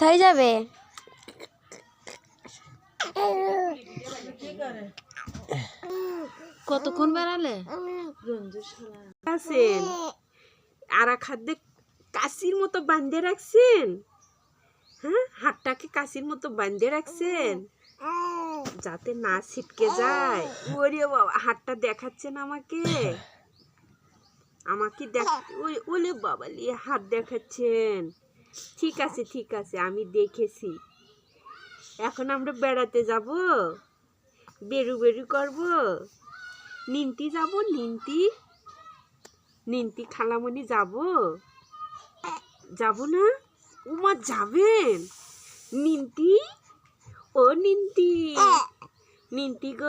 কোথায় যাবে? কতক্ষণ বেড়ালে? আর খাদ্যে কাশির মতো বাঁধে রাখছেন। হ্যাঁ, হাতটাকে কাশির মতো বাঁধে রাখছেন যাতে না ছিটকে যায়। ওরে বাবা, হাতটা দেখাচ্ছেন আমাকে। ওলে বাবা, হাত দেখাচ্ছেন। ঠিক আছে ঠিক আছে, আমি দেখেছি। এখন আমরা বেড়াতে যাব, বেরু বেরু করব, নিন্তি যাব, নিন্তি নিন্তি খালামণি যাব। যাব না? উমা যাবেন? নিন্তি, ও নিন্তি, নিন্তি গো।